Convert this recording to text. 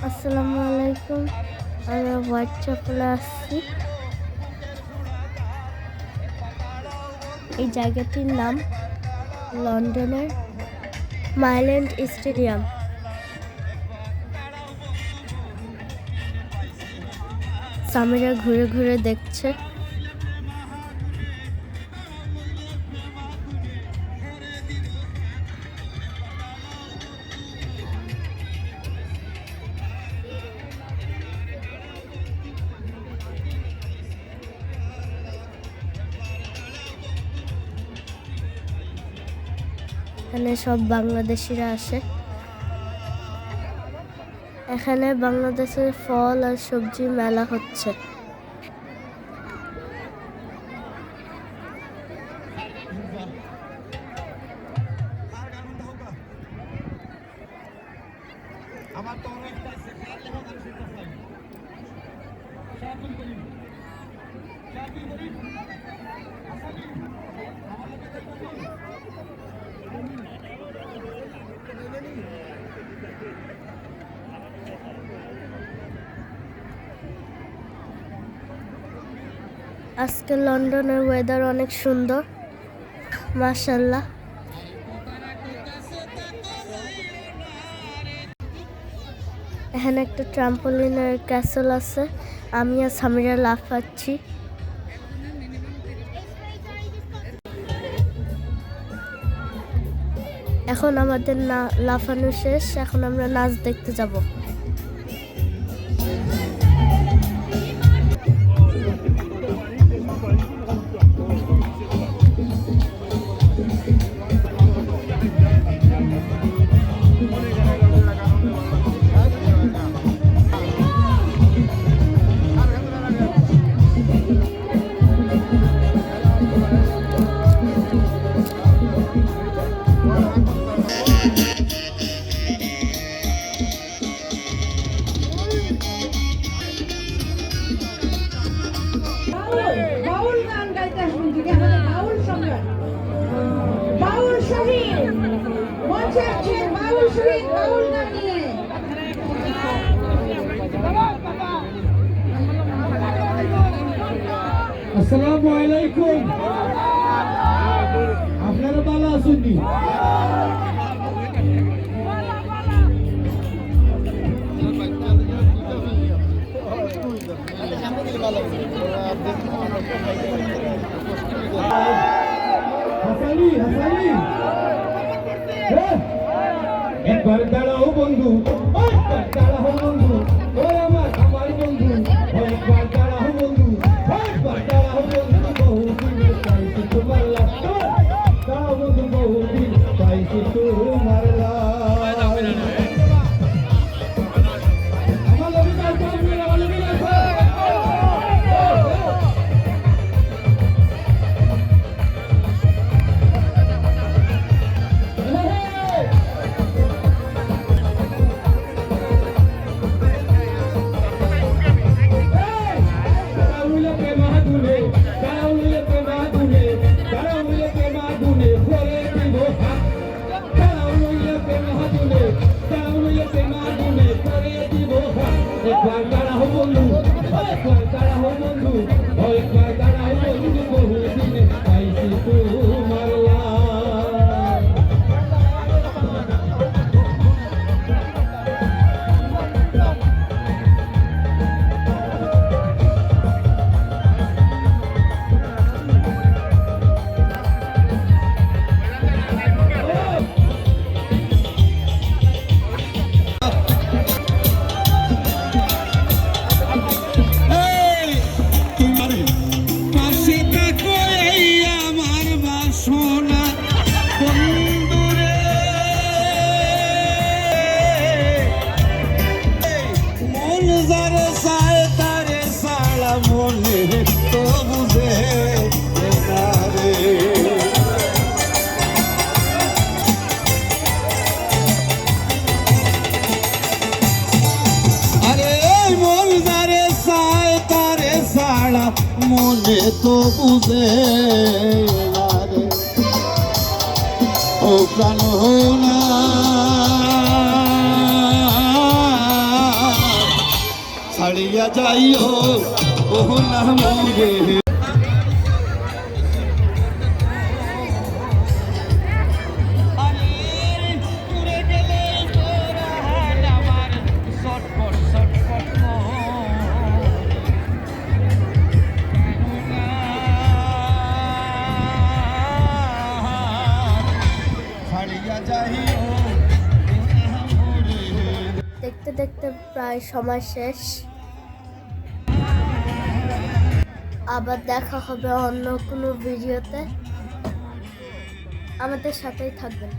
আসসালামু আলাইকুম। আমরা হোয়াটসঅ্যাপে আসছি। এই জায়গাটির নাম লন্ডনের মাইল্যান্ড স্টেডিয়াম। সামিরা ঘুরে ঘুরে দেখছে। এখানে সব বাংলাদেশিরা আসে। এখানে বাংলাদেশের ফল আর সবজি মেলা হচ্ছে। আজকে লন্ডনের ওয়েদার অনেক সুন্দর, মাশাআল্লাহ। এখানে একটা ট্রাম্পোলিনের ক্যাসেল আছে। আমি আর সামিরা লাফাচ্ছি। এখন আমাদের লাফানো শেষ। এখন আমরা নাচ দেখতে যাব। আসসালামু আলাইকুম। আপনারা ভালো আছেন? একবার দাঁড়াও বন্ধু, একবার দাঁড়াও বন্ধু, ওই আমার বন্ধু, একবার দাঁড়াও বন্ধু, একবার দাঁড়াও বন্ধু, বহুদিন পাইছি তোমার লাভ, দাঁড়াও বন্ধু, বহুদিন পাইছি তোমার লাভ। মনে তো বুঝে ও প্রাণ না ছাড়িয়া যাইও ওহ না মোরে দেখতে দেখতে প্রায় সময় শেষ। আবার দেখা হবে অন্য কোনো ভিডিওতে। আমাদের সাথেই থাকবেন।